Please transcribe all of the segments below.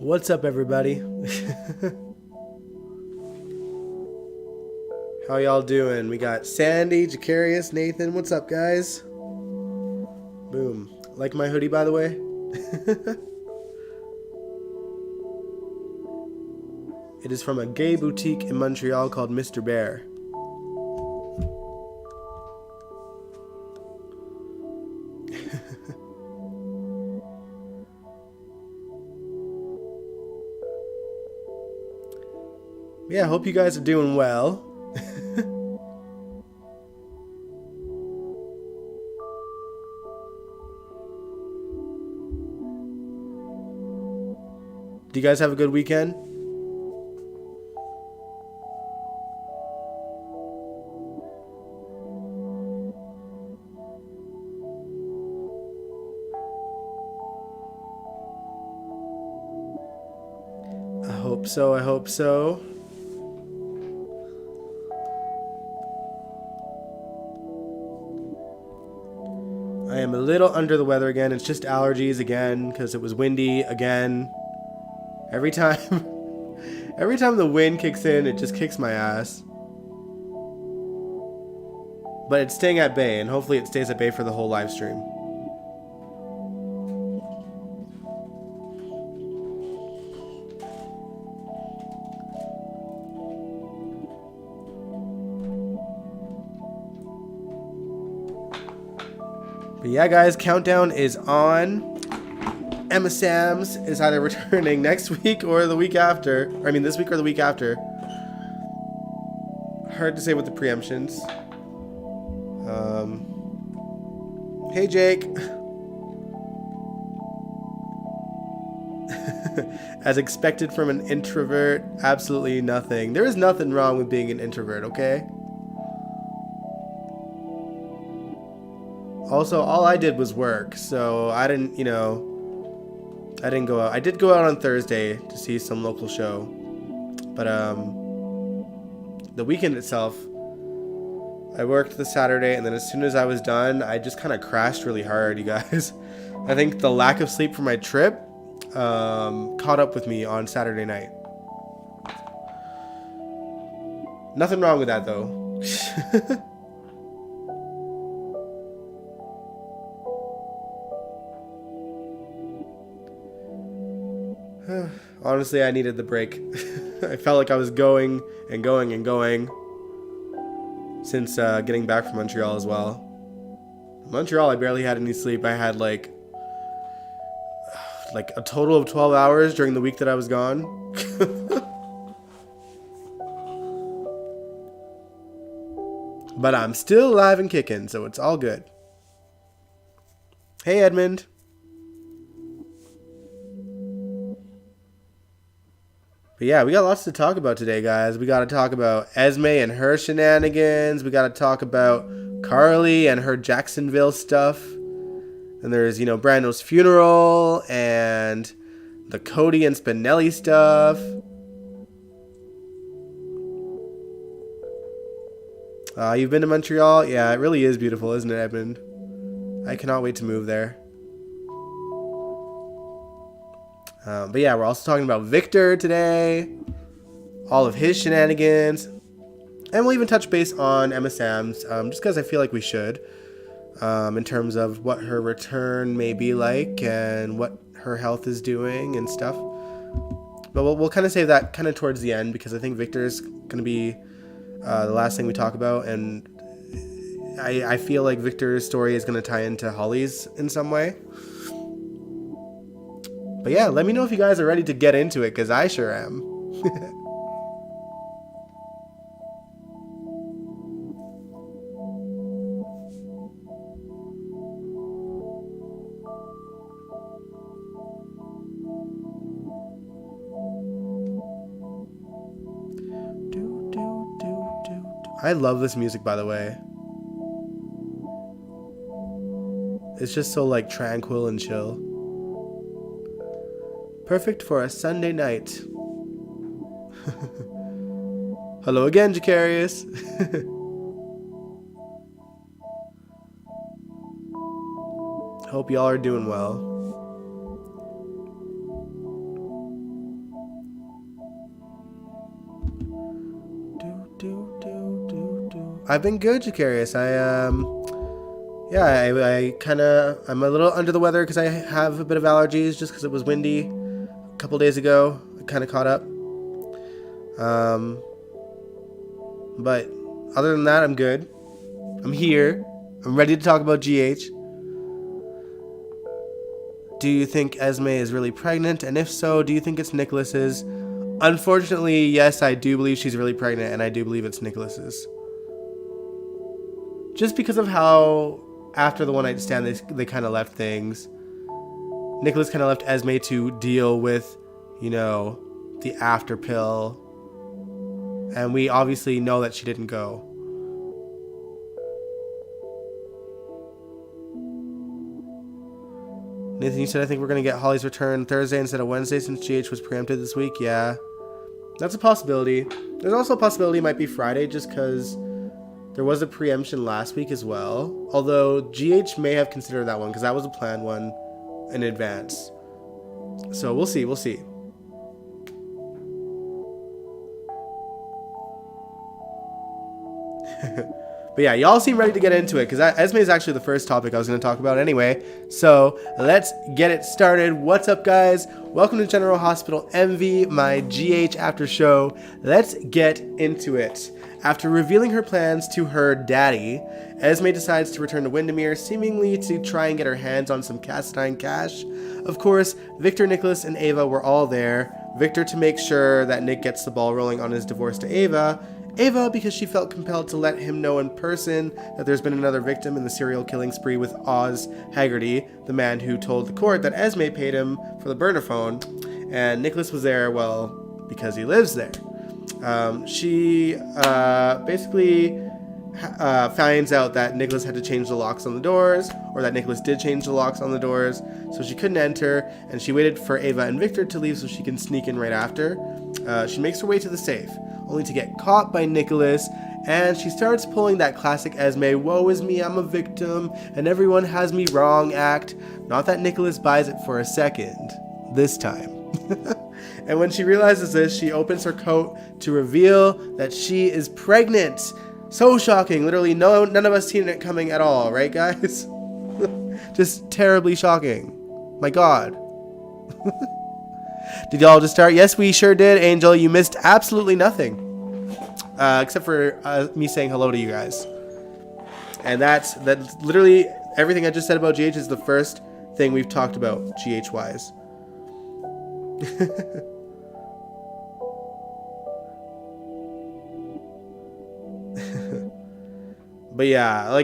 What's up, everybody? How y'all doing? We got Sandy, Jacarius, Nathan. What's up, guys? Boom. Like my hoodie, by the way? It is from a gay boutique in Montreal called Mr. Bear. Yeah, I hope you guys are doing well. Do you guys have a good weekend? I hope so, I hope so. I am a little under the weather again. It's just allergies again because it was windy again. Every time every time the wind kicks in, it just kicks my ass. But it's staying at bay, and hopefully it stays at bay for the whole live stream. But yeah, guys, countdown is on. Emma Sams is either returning next week or the week after. I mean, this week or the week after. Hard to say with the preemptions. Hey, Jake. As expected from an introvert, absolutely nothing. There is nothing wrong with being an introvert, okay? Also, all I did was work, so I didn't, I didn't go out. I did go out on Thursday to see some local show, but the weekend itself, I worked the Saturday, and then as soon as I was done, I just kind of crashed really hard, you guys. I think the lack of sleep from my trip caught up with me on Saturday night. Nothing wrong with that, though. Honestly, I needed the break. I felt like I was going and going and going since getting back from Montreal as well. Montreal, I barely had any sleep. I had like a total of 12 hours during the week that I was gone. But I'm still alive and kicking, so it's all good. Hey, Edmund. But yeah, we got lots to talk about today, guys. We got to talk about Esme and her shenanigans. We got to talk about Carly and her Jacksonville stuff. And there's, Brando's funeral and the Cody and Spinelli stuff. You've been to Montreal? Yeah, it really is beautiful, isn't it, Edmund? I cannot wait to move there. But yeah, we're also talking about Victor today, all of his shenanigans, and we'll even touch base on Emma Sams, just because I feel like we should, in terms of what her return may be like and what her health is doing and stuff. But we'll kind of save that kind of towards the end, because I think Victor is going to be the last thing we talk about, and I feel like Victor's story is going to tie into Holly's in some way. But yeah, let me know if you guys are ready to get into it, because I sure am. I love this music, by the way. It's just so tranquil and chill. Perfect for a Sunday night. Hello again, Jacarius. Hope y'all are doing well. I've been good, Jacarius. I'm a little under the weather because I have a bit of allergies just because it was windy a couple days ago. I kind of caught up. But other than that, I'm good. I'm here. I'm ready to talk about GH. Do you think Esme is really pregnant? And if so, do you think it's Nicholas's? Unfortunately, yes, I do believe she's really pregnant, and I do believe it's Nicholas's. Just because of how, after the one night stand, they kind of left things. Nicholas kind of left Esme to deal with, the after pill. And we obviously know that she didn't go. Nathan, you said I think we're going to get Holly's return Thursday instead of Wednesday since GH was preempted this week. Yeah, that's a possibility. There's also a possibility it might be Friday just because there was a preemption last week as well. Although GH may have considered that one because that was a planned one in advance. So we'll see. But yeah, y'all seem ready to get into it because Esme is actually the first topic I was going to talk about anyway. So let's get it started. What's up, guys? Welcome to General Hospital MV, my GH after show. Let's get into it. After revealing her plans to her daddy, Esme decides to return to Windermere, seemingly to try and get her hands on some Castine cash. Of course, Victor, Nicholas, and Ava were all there. Victor to make sure that Nick gets the ball rolling on his divorce to Ava. Ava because she felt compelled to let him know in person that there's been another victim in the serial killing spree with Oz Haggerty, the man who told the court that Esme paid him for the burner phone. And Nicholas was there, well, because he lives there. She basically finds out that Nicholas had to change the locks on the doors, or that Nicholas did change the locks on the doors, so she couldn't enter, and she waited for Ava and Victor to leave so she can sneak in right after. She makes her way to the safe, only to get caught by Nicholas, and she starts pulling that classic Esme, woe is me, I'm a victim, and everyone has me wrong act. Not that Nicholas buys it for a second, this time. And when she realizes this, she opens her coat to reveal that she is pregnant. So shocking, literally none of us seen it coming at all, right guys? Just terribly shocking. My god. Did y'all just start? Yes, we sure did, Angel. You missed absolutely nothing. Except for me saying hello to you guys. And that's literally everything I just said about GH is the first thing we've talked about GH-wise. But yeah,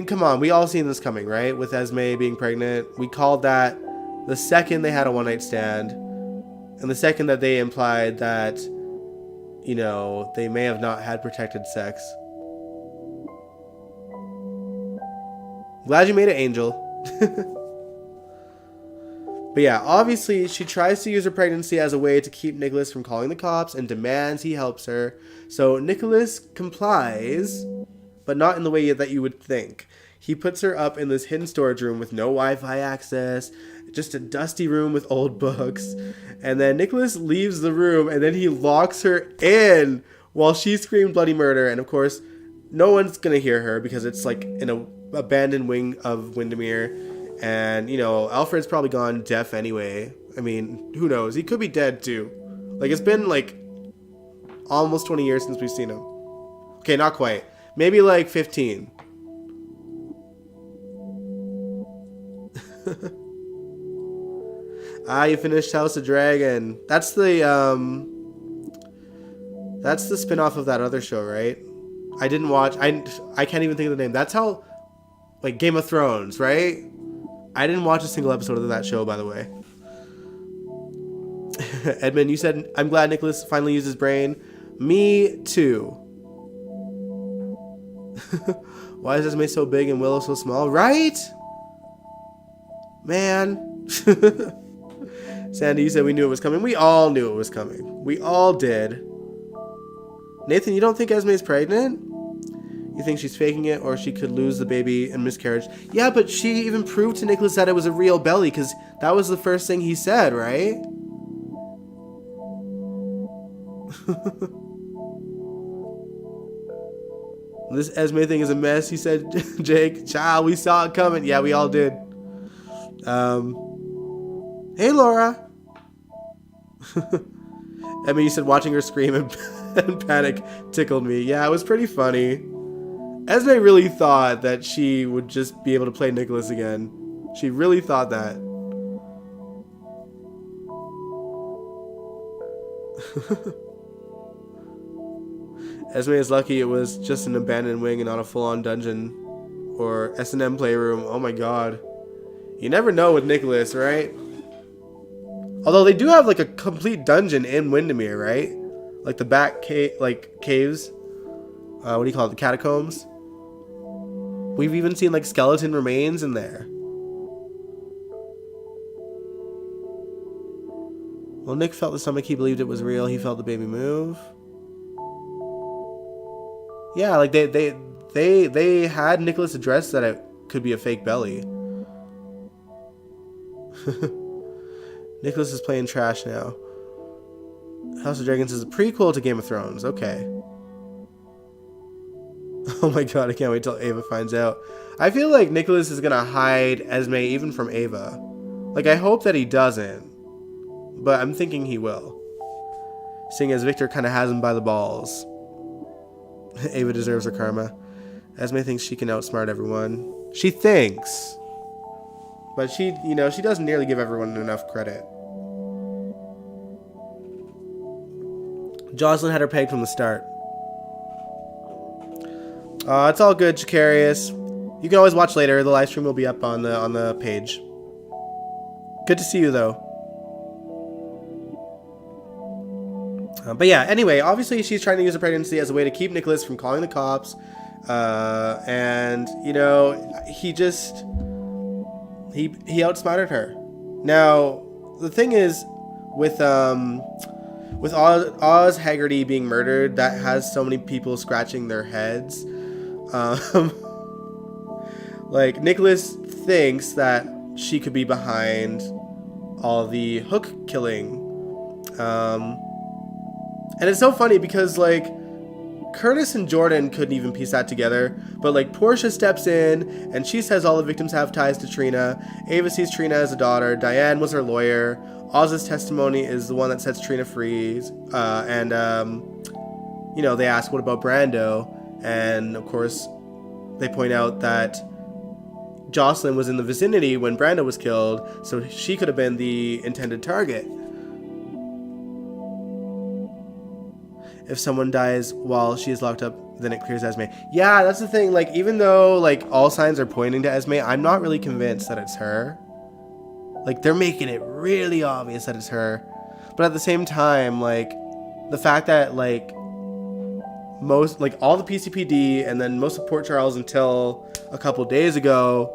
come on. We all seen this coming, right? With Esme being pregnant. We called that the second they had a one-night stand. And the second that they implied that, they may have not had protected sex. Glad you made it, Angel. But yeah, obviously, she tries to use her pregnancy as a way to keep Nicholas from calling the cops and demands he helps her. So Nicholas complies, but not in the way that you would think. He puts her up in this hidden storage room with no Wi-Fi access, just a dusty room with old books. And then Nicholas leaves the room and then he locks her in while she screamed bloody murder. And of course, no one's going to hear her because it's like in an abandoned wing of Windermere. And, Alfred's probably gone deaf anyway. I mean, who knows? He could be dead too. It's been almost 20 years since we've seen him. Okay, not quite. Maybe 15. You finished House of Dragon. That's the spin-off of that other show, right? I didn't watch. I can't even think of the name. That's how, Game of Thrones, right? I didn't watch a single episode of that show, by the way. Edmund, you said, I'm glad Nicholas finally used his brain. Me too. Why is Esme so big and Willow so small? Right? Man. Sandy, you said we knew it was coming. We all knew it was coming. We all did. Nathan, you don't think Esme's pregnant? You think she's faking it, or she could lose the baby in miscarriage? Yeah, but she even proved to Nicholas that it was a real belly, because that was the first thing he said, right? This Esme thing is a mess, he said, Jake. Child, we saw it coming. Yeah, we all did. Hey, Laura. I mean, you said watching her scream and panic tickled me. Yeah, it was pretty funny. Esme really thought that she would just be able to play Nicholas again. She really thought that. Esme is lucky it was just an abandoned wing and not a full-on dungeon or S&M playroom. Oh my god. You never know with Nicholas, right? Although they do have like a complete dungeon in Windermere, right? Like the back caves. What do you call it? The catacombs. We've even seen like skeleton remains in there. Well, Nick felt the stomach. He believed it was real. He felt the baby move. Yeah, like they had Nicholas address that it could be a fake belly. Nicholas is playing trash now. House of Dragons is a prequel to Game of Thrones. Okay. Oh my god, I can't wait till Ava finds out. I feel like Nicholas is gonna hide Esme even from Ava. Like, I hope that he doesn't. But I'm thinking he will. Seeing as Victor kind of has him by the balls. Ava deserves her karma. Esme thinks she can outsmart everyone. She thinks. But she doesn't nearly give everyone enough credit. Jocelyn had her pegged from the start. It's all good, Jacarius. You can always watch later. The live stream will be up on the page. Good to see you, though. But yeah, anyway, obviously she's trying to use her pregnancy as a way to keep Nicholas from calling the cops. And, he outsmarted her. Now, the thing is, with Oz Haggerty being murdered, that has so many people scratching their heads. Like, Nicholas thinks that she could be behind all the Hook killing. And it's so funny because, like, Curtis and Jordan couldn't even piece that together, but, like, Portia steps in, and she says all the victims have ties to Trina. Ava sees Trina as a daughter. Diane was her lawyer. Oz's testimony is the one that sets Trina free. And they ask, what about Brando? And, of course, they point out that Jocelyn was in the vicinity when Brando was killed, so she could have been the intended target. If someone dies while she is locked up, then it clears Esme. Yeah, that's the thing. Like, even though, like, all signs are pointing to Esme, I'm not really convinced that it's her. Like, they're making it really obvious that it's her. But at the same time, like, the fact that, like, most, like, all the PCPD and then most of Port Charles until a couple days ago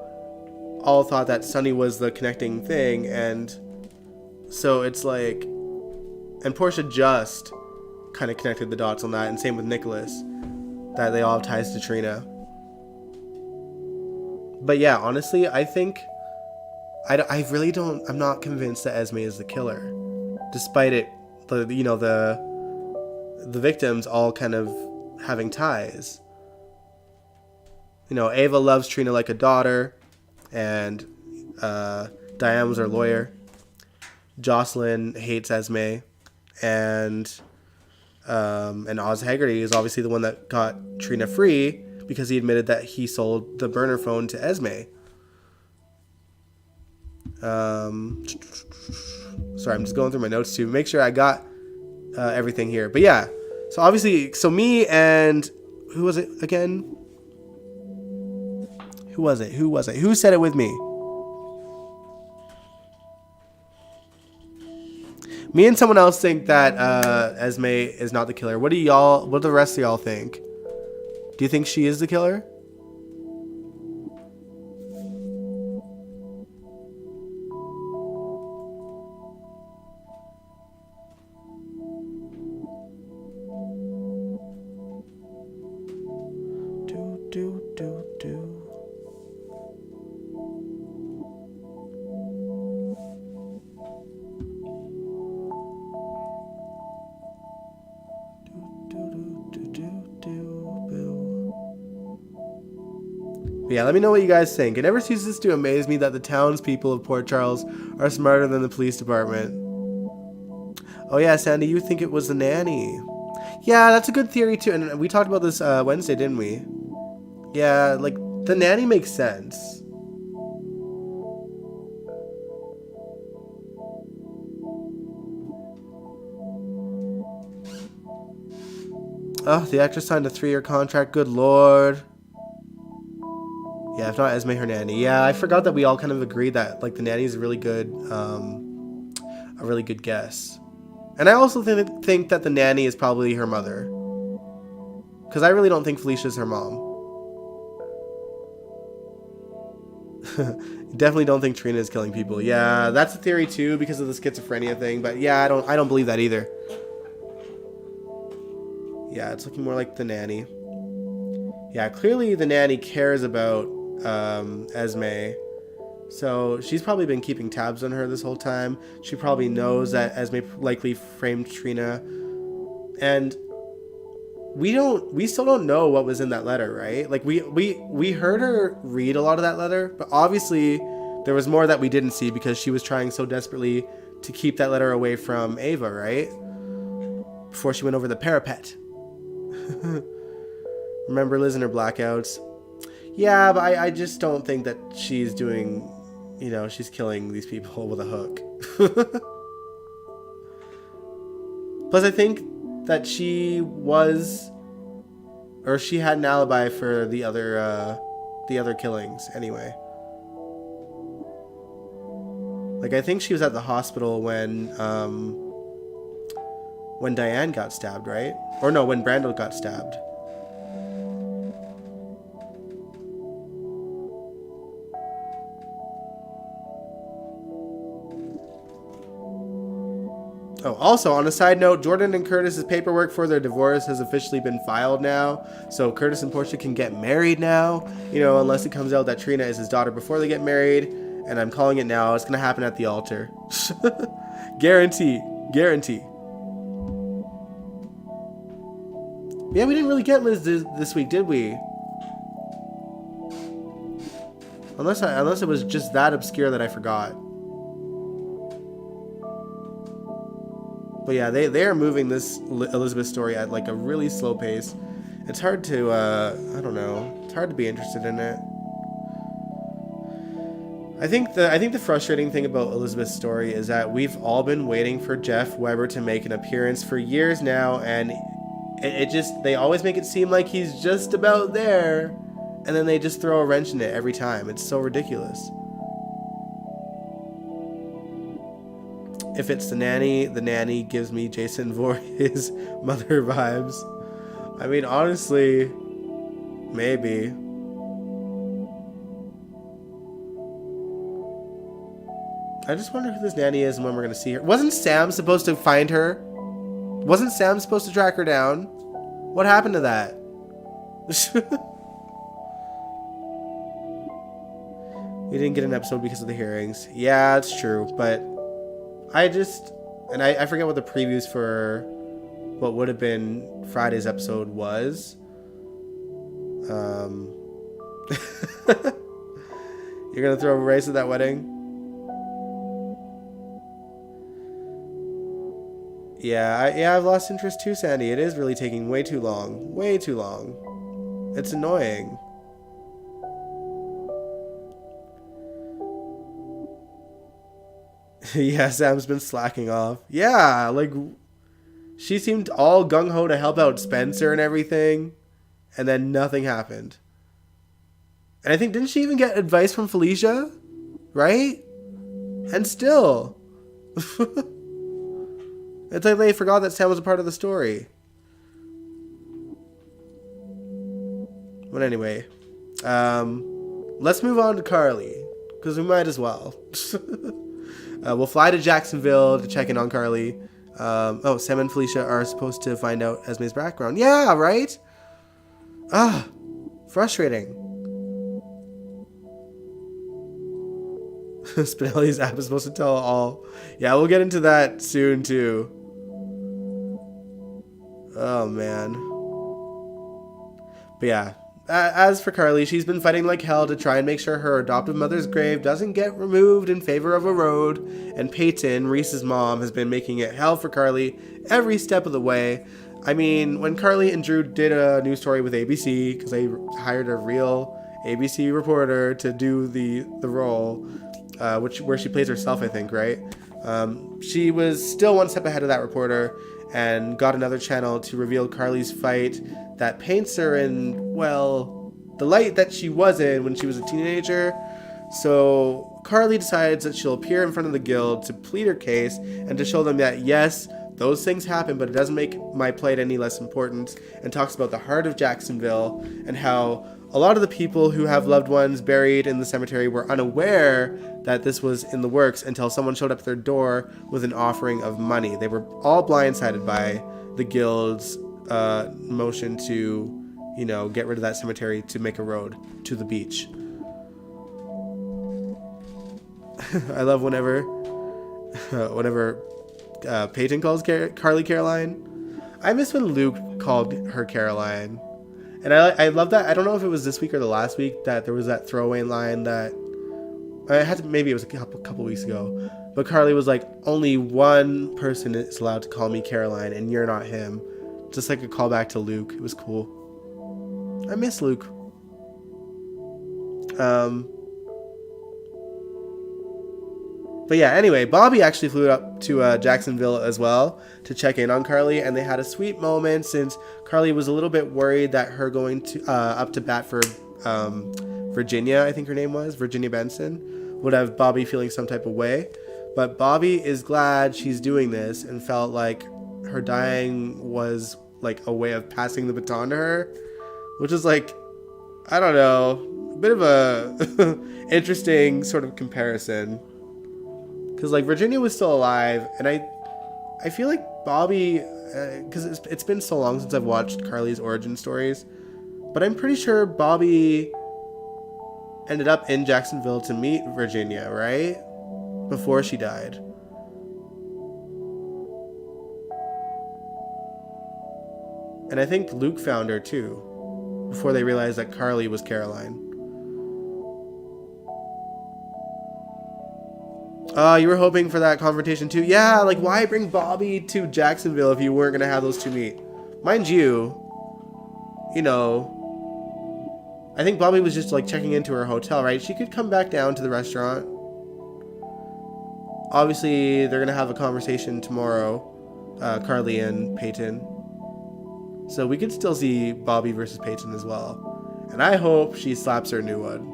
all thought that Sunny was the connecting thing. And so it's like, and Portia just kind of connected the dots on that, and same with Nicholas, that they all have ties to Trina. But yeah, honestly, I think I really don't, I'm not convinced that Esme is the killer, despite it, the victims all kind of having ties. Ava loves Trina like a daughter, and Diane was her lawyer. Jocelyn hates Esme, and Oz Haggerty is obviously the one that got Trina free because he admitted that he sold the burner phone to Esme. Sorry, I'm just going through my notes to make sure I got everything here. But yeah, so obviously, me and who was it again? Who was it? Who said it with me? Me and someone else think that Esme is not the killer. What do the rest of y'all think? Do you think she is the killer? But yeah, let me know what you guys think. It never ceases to amaze me that the townspeople of Port Charles are smarter than the police department. Oh yeah, Sandy, you think it was the nanny. Yeah, that's a good theory too. And we talked about this Wednesday, didn't we? Yeah, like, the nanny makes sense. Oh, the actress signed a 3-year contract. Good lord. Yeah, if not Esme, her nanny. Yeah, I forgot that we all kind of agreed that, like, the nanny is a really good guess. And I also think that the nanny is probably her mother. Because I really don't think Felicia's her mom. Definitely don't think Trina is killing people. Yeah, that's a theory too because of the schizophrenia thing. But yeah, I don't believe that either. Yeah, it's looking more like the nanny. Yeah, clearly the nanny cares about Esme. So she's probably been keeping tabs on her this whole time. She probably knows that Esme likely framed Trina. And we still don't know what was in that letter, right? Like we heard her read a lot of that letter, but obviously there was more that we didn't see because she was trying so desperately to keep that letter away from Ava, right? Before she went over the parapet. Remember Liz and her blackouts? Yeah, but I just don't think that she's doing, you know, she's killing these people with a hook. Plus, I think that she was, or she had an alibi for the other killings anyway. Like, I think she was at the hospital when Diane got stabbed, right? Or no, when Brando got stabbed. Oh, also, on a side note, Jordan and Curtis's paperwork for their divorce has officially been filed now. So Curtis and Portia can get married now, you know, unless it comes out that Trina is his daughter before they get married. And I'm calling it now. It's going to happen at the altar. Guarantee. Guarantee. Yeah, we didn't really get Liz this week, did we? Unless it was just that obscure that I forgot. But yeah, they are moving this Elizabeth story at like a really slow pace. It's hard to, I don't know. It's hard to be interested in it. I think the frustrating thing about Elizabeth's story is that we've all been waiting for Jeff Weber to make an appearance for years now, and they always make it seem like he's just about there, and then they just throw a wrench in it every time. It's so ridiculous. If it's the nanny gives me Jason Voorhees' mother vibes. I mean, honestly, maybe. I just wonder who this nanny is and when we're going to see her. Wasn't Sam supposed to find her? Wasn't Sam supposed to track her down? What happened to that? We didn't get an episode because of the hearings. Yeah, it's true, but I forget what the previews for what would have been Friday's episode was. You're gonna throw a race at that wedding? Yeah, I've lost interest too, Sandy. It is really taking way too long. Way too long. It's annoying. Yeah, Sam's been slacking off. Yeah, like, she seemed all gung-ho to help out Spencer and everything, and then nothing happened. And I think, didn't she even get advice from Felicia? Right? And still. It's like they forgot that Sam was a part of the story. But anyway, let's move on to Carly, because we might as well. We'll fly to Jacksonville to check in on Carly. Sam and Felicia are supposed to find out Esme's background. Yeah, right? Frustrating. Spinelli's app is supposed to tell all. Yeah, we'll get into that soon, too. Oh, man. But yeah, As for Carly, she's been fighting like hell to try and make sure her adoptive mother's grave doesn't get removed in favor of a road. And Peyton, Reese's mom, has been making it hell for Carly every step of the way. I mean, when Carly and Drew did a news story with ABC, because they hired a real ABC reporter to do the role, where she plays herself, I think, right? She was still one step ahead of that reporter and got another channel to reveal Carly's fight that paints her in, well, the light that she was in when she was a teenager. So Carly decides that she'll appear in front of the guild to plead her case and to show them that, yes, those things happen, but it doesn't make my plight any less important, and talks about the heart of Jacksonville and how a lot of the people who have loved ones buried in the cemetery were unaware that this was in the works until someone showed up at their door with an offering of money. They were all blindsided by the guild's motion to, get rid of that cemetery to make a road to the beach. I love whenever Peyton calls Carly Caroline. I miss when Luke called her Caroline. And I love that. I don't know if it was this week or the last week that there was that throwaway line that maybe it was a couple weeks ago, but Carly was like, only one person is allowed to call me Caroline and you're not him. Just like a callback to Luke. It was cool. I miss Luke. But yeah, anyway, Bobby actually flew up to Jacksonville as well to check in on Carly, and they had a sweet moment since Carly was a little bit worried that her going to up to bat for Virginia, I think her name was, Virginia Benson, would have Bobby feeling some type of way. But Bobby is glad she's doing this and felt like her dying was like a way of passing the baton to her, which is like, I don't know, a bit of a interesting sort of comparison. Because like Virginia was still alive, and I feel like Bobby, because it's been so long since I've watched Carly's origin stories, but I'm pretty sure Bobby ended up in Jacksonville to meet Virginia, right? Before she died. And I think Luke found her too, before they realized that Carly was Caroline. You were hoping for that confrontation too? Yeah, like why bring Bobby to Jacksonville if you weren't going to have those two meet? Mind you, I think Bobby was just like checking into her hotel, right? She could come back down to the restaurant. Obviously, they're going to have a conversation tomorrow, Carly and Peyton. So we could still see Bobby versus Peyton as well. And I hope she slaps her new one.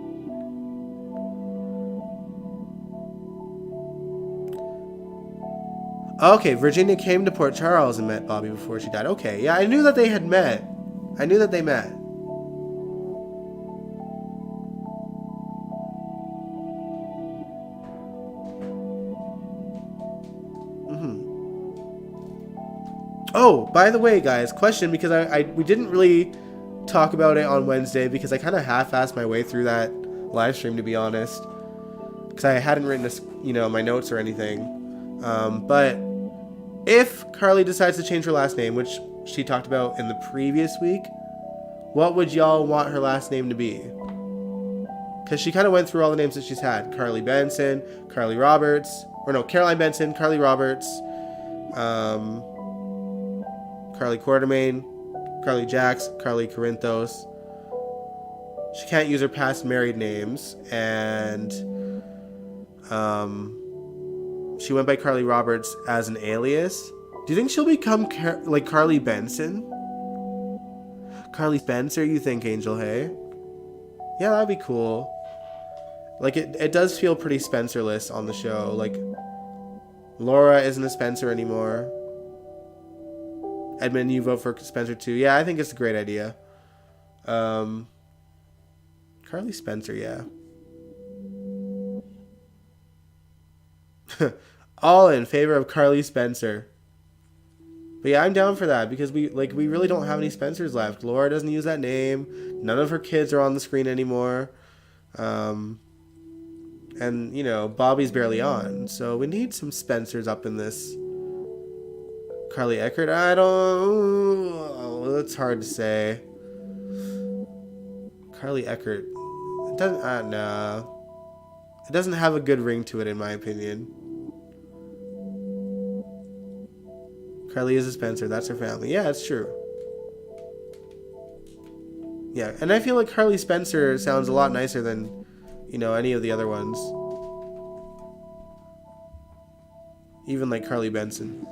Okay, Virginia came to Port Charles and met Bobby before she died. Okay, yeah, I knew that they had met. I knew that they met. Oh, by the way, guys, question, because we didn't really talk about it on Wednesday because I kind of half-assed my way through that live stream, to be honest, because I hadn't written my notes or anything. But if Carly decides to change her last name, which she talked about in the previous week, what would y'all want her last name to be? Because she kind of went through all the names that she's had. Carly Benson, Carly Roberts, Caroline Benson, Carly Roberts, Carly Quartermain, Carly Jacks, Carly Corinthos. She can't use her past married names, and she went by Carly Roberts as an alias. Do you think she'll become like Carly Benson? Carly Spencer, you think, Angel, hey? Yeah, that'd be cool. Like, it does feel pretty Spencer-less on the show. Like, Laura isn't a Spencer anymore. Edmund, you vote for Spencer too. Yeah, I think it's a great idea. Carly Spencer, yeah. All in favor of Carly Spencer. But yeah, I'm down for that because we really don't have any Spencers left. Laura doesn't use that name. None of her kids are on the screen anymore. And Bobby's barely on. So we need some Spencers up in this. Carly Eckert, it's hard to say. Carly Eckert. It doesn't. No. It doesn't have a good ring to it, in my opinion. Carly is a Spencer. That's her family. Yeah, it's true. Yeah, and I feel like Carly Spencer sounds a lot nicer than, any of the other ones. Even like Carly Benson.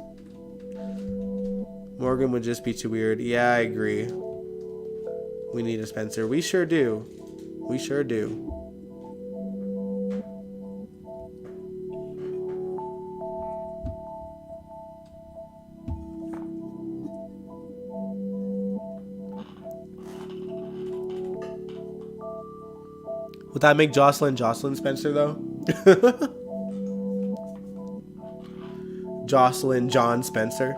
Morgan would just be too weird. Yeah, I agree. We need a Spencer. We sure do. We sure do. Would that make Jocelyn Spencer, though? Jocelyn John Spencer.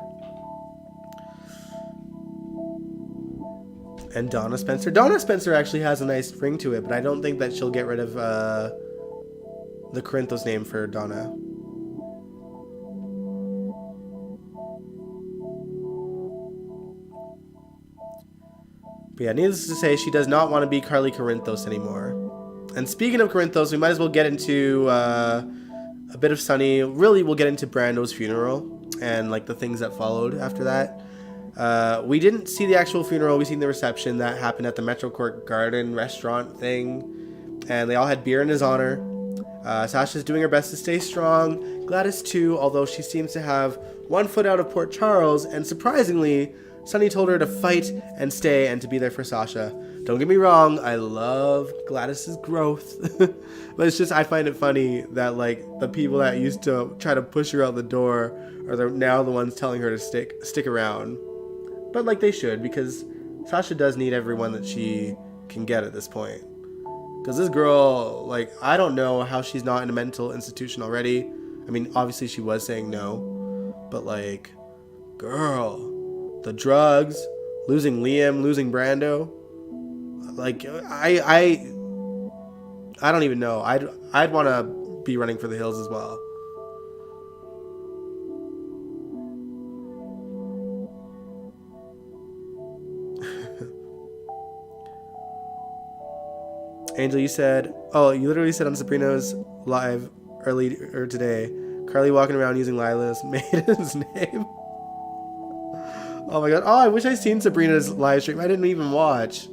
And Donna Spencer. Donna Spencer actually has a nice ring to it, but I don't think that she'll get rid of the Corinthos name for Donna. But yeah, needless to say, she does not want to be Carly Corinthos anymore. And speaking of Corinthos, we might as well get into a bit of Sunny. Really, we'll get into Brando's funeral and like the things that followed after that. We didn't see the actual funeral. We seen the reception that happened at the Metro Court Garden restaurant thing, and they all had beer in his honor. Sasha's doing her best to stay strong. Gladys too, although she seems to have one foot out of Port Charles, and surprisingly, Sunny told her to fight and stay and to be there for Sasha. Don't get me wrong, I love Gladys's growth. But it's just, I find it funny that like the people that used to try to push her out the door are now the ones telling her to stick around. But like they should, because Sasha does need everyone that she can get at this point. Because this girl, like, I don't know how she's not in a mental institution already. I mean, obviously she was saying no. But like, girl, the drugs, losing Liam, losing Brando. Like, I don't even know. I'd want to be running for the hills as well. Angel, you literally said on Sabrina's live earlier today, Carly walking around using Lila's maiden's name. Oh my god. Oh, I wish I'd seen Sabrina's live stream. I didn't even watch.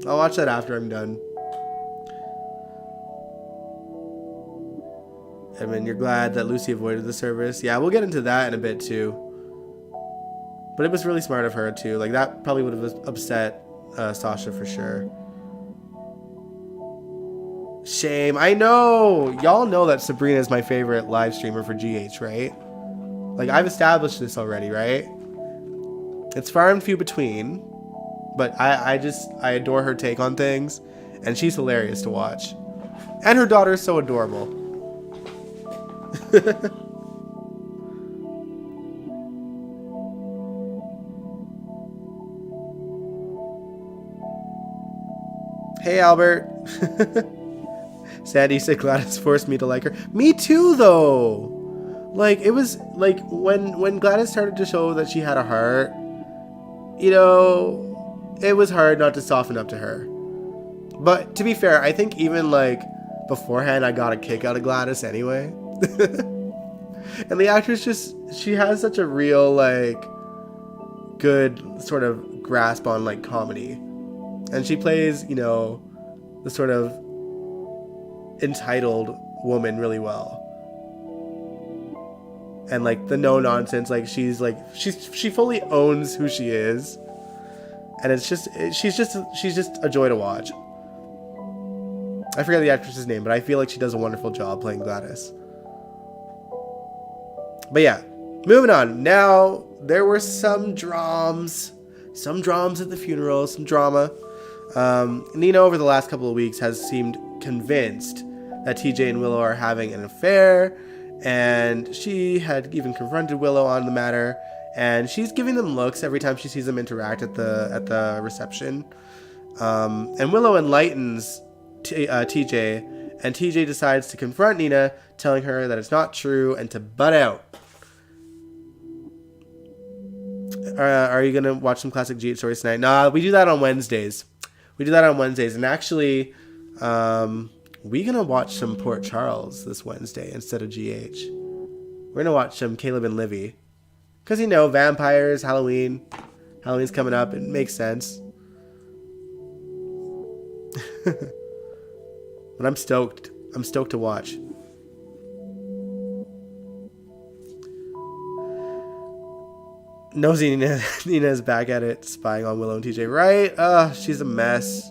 I'll watch that after I'm done. Edmund, you're glad that Lucy avoided the service. Yeah, we'll get into that in a bit too. But it was really smart of her too. Like, that probably would have upset Sasha for sure. Shame. I know. Y'all know that Sabrina is my favorite live streamer for GH, right? Like, I've established this already, right? It's far and few between. But I adore her take on things. And she's hilarious to watch. And her daughter is so adorable. Hey, Albert. Sandy said Gladys forced me to like her. Me too, though. Like, it was like when Gladys started to show that she had a heart, it was hard not to soften up to her. But to be fair, I think even like beforehand, I got a kick out of Gladys anyway. And the actress she has such a real like good sort of grasp on like comedy. And she plays, the sort of entitled woman really well. And like the no nonsense, like she fully owns who she is. And she's just a joy to watch. I forget the actress's name, but I feel like she does a wonderful job playing Gladys. But yeah, moving on. Now, there were some drams at the funeral, some drama. Nina, over the last couple of weeks, has seemed convinced that TJ and Willow are having an affair, and she had even confronted Willow on the matter, and she's giving them looks every time she sees them interact at the reception. And Willow enlightens TJ, and TJ decides to confront Nina, telling her that it's not true and to butt out. Are you gonna watch some classic GH stories tonight? Nah, we do that on Wednesdays. We do that on Wednesdays. And actually, we're going to watch some Port Charles this Wednesday instead of GH. We're going to watch some Caleb and Livy. Because, you know, vampires, Halloween. Halloween's coming up. It makes sense. But I'm stoked. I'm stoked to watch. Nosy Nina's back at it, spying on Willow and TJ. Right? She's a mess.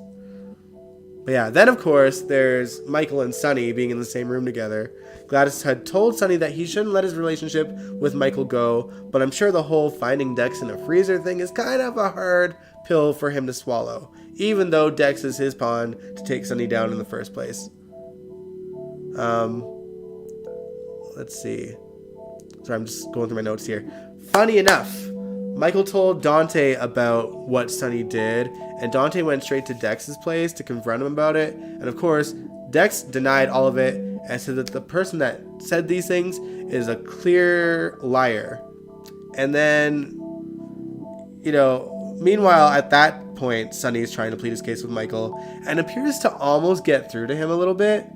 But yeah, then of course, there's Michael and Sunny being in the same room together. Gladys had told Sunny that he shouldn't let his relationship with Michael go, but I'm sure the whole finding Dex in a freezer thing is kind of a hard pill for him to swallow, even though Dex is his pawn to take Sunny down in the first place. Let's see. Sorry, I'm just going through my notes here. Funny enough, Michael told Dante about what Sunny did, and Dante went straight to Dex's place to confront him about it. And of course, Dex denied all of it and said that the person that said these things is a clear liar. And then, you know, meanwhile, at that point, Sunny is trying to plead his case with Michael and appears to almost get through to him a little bit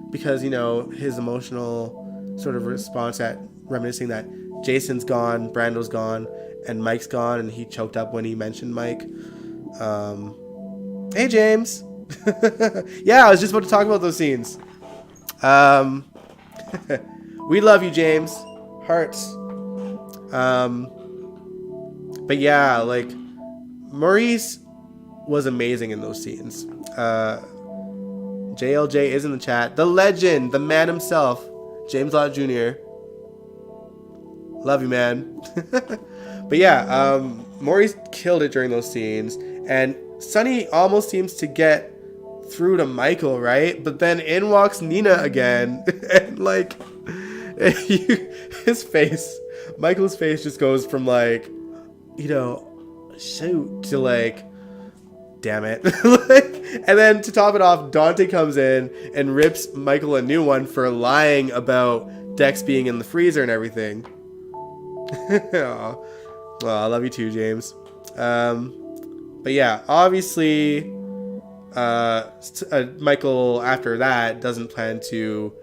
because, you know, his emotional sort of response at reminiscing that Jason's gone, Brando's gone, and Mike's gone, and he choked up when he mentioned Mike. Hey, James. Yeah, I was just about to talk about those scenes. We love you, James. Hearts. But yeah, like, Maurice was amazing in those scenes. JLJ is in the chat. The legend, the man himself, James Lott Jr. Love you, man. But yeah, Maurice killed it during those scenes, and Sunny almost seems to get through to Michael, right? But then in walks Nina again, and like, his face, Michael's face just goes from like, you know, shoot, to like, damn it. And then to top it off, Dante comes in and rips Michael a new one for lying about Dex being in the freezer and everything. Well, I love you too, James. But yeah, obviously, Michael after that doesn't plan to,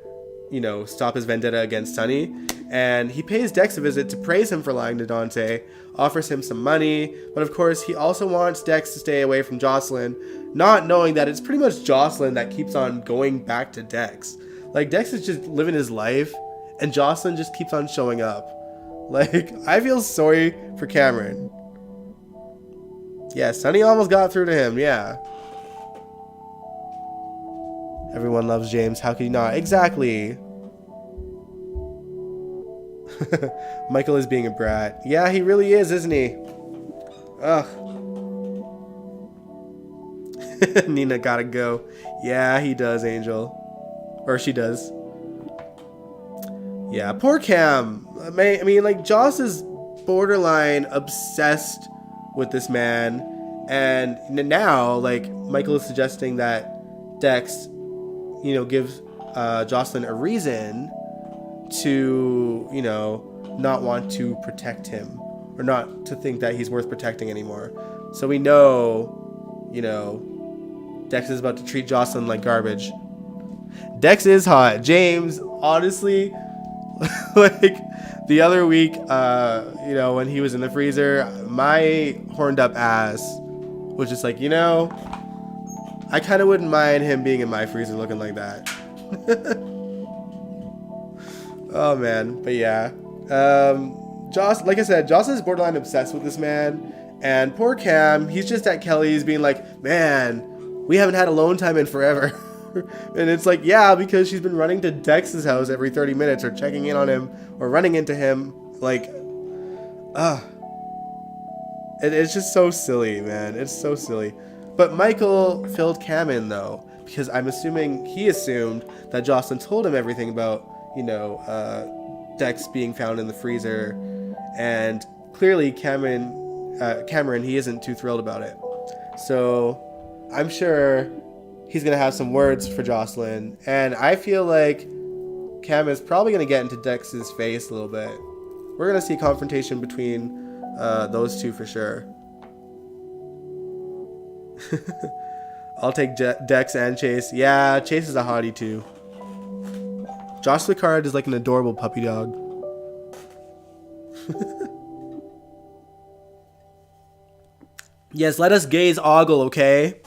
you know, stop his vendetta against Sunny, and he pays Dex a visit to praise him for lying to Dante, offers him some money, but of course he also wants Dex to stay away from Jocelyn, not knowing that it's pretty much Jocelyn that keeps on going back to Dex. Like, Dex is just living his life, and Jocelyn just keeps on showing up. Like, I feel sorry for Cameron. Yeah, Sunny almost got through to him, yeah. Everyone loves James, how could you not? Exactly. Michael is being a brat. Yeah, he really is, isn't he? Ugh. Nina gotta go. Yeah, he does, Angel. Or she does. Yeah, poor Cam. I mean, like, Joss is borderline obsessed with this man. And now, like, Michael is suggesting that Dex, you know, gives Jocelyn a reason to, you know, not want to protect him. Or not to think that he's worth protecting anymore. So we know, you know, Dex is about to treat Jocelyn like garbage. Dex is hot. James, honestly, like, the other week, you know, when he was in the freezer, my horned up ass was just like, you know, I kind of wouldn't mind him being in my freezer looking like that. Oh, man. But yeah. Joss, like I said, Joss is borderline obsessed with this man. And poor Cam, he's just at Kelly's being like, man, we haven't had alone time in forever. And it's like, yeah, because she's been running to Dex's house every 30 minutes or checking in on him or running into him. Like, it's just so silly, man. It's so silly. But Michael filled Cam in, though, because I'm assuming he assumed that Jocelyn told him everything about, you know, Dex being found in the freezer. And clearly Cameron, he isn't too thrilled about it. So I'm sure he's going to have some words for Jocelyn. And I feel like Cam is probably going to get into Dex's face a little bit. We're going to see confrontation between those two for sure. I'll take Dex and Chase. Yeah, Chase is a hottie too. Josh Licard is like an adorable puppy dog. Yes, let us gaze ogle, okay?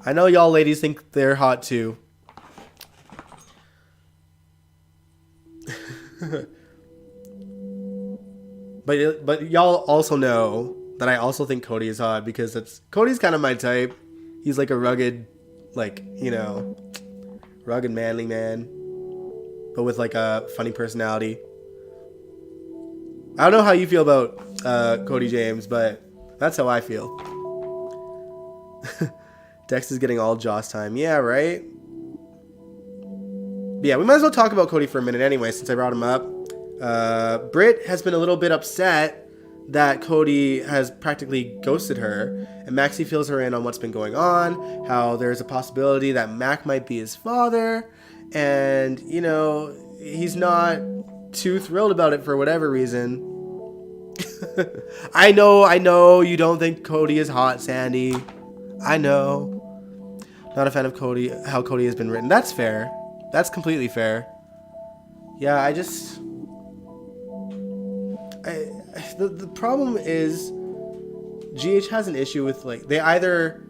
I know y'all ladies think they're hot too. But y'all also know that I also think Cody is hot because Cody's kind of my type. He's like a rugged, like, you know, rugged manly man, but with like a funny personality. I don't know how you feel about Cody James, but that's how I feel. Dex is getting all Joss time. Yeah, right? But yeah, we might as well talk about Cody for a minute anyway, since I brought him up. Britt has been a little bit upset that Cody has practically ghosted her, and Maxie fills her in on what's been going on, how there's a possibility that Mac might be his father, and, you know, he's not too thrilled about it for whatever reason. I know you don't think Cody is hot, Sandy. I know. Not a fan of Cody, how Cody has been written. That's fair. That's completely fair. Yeah, the problem is GH has an issue with, like, they either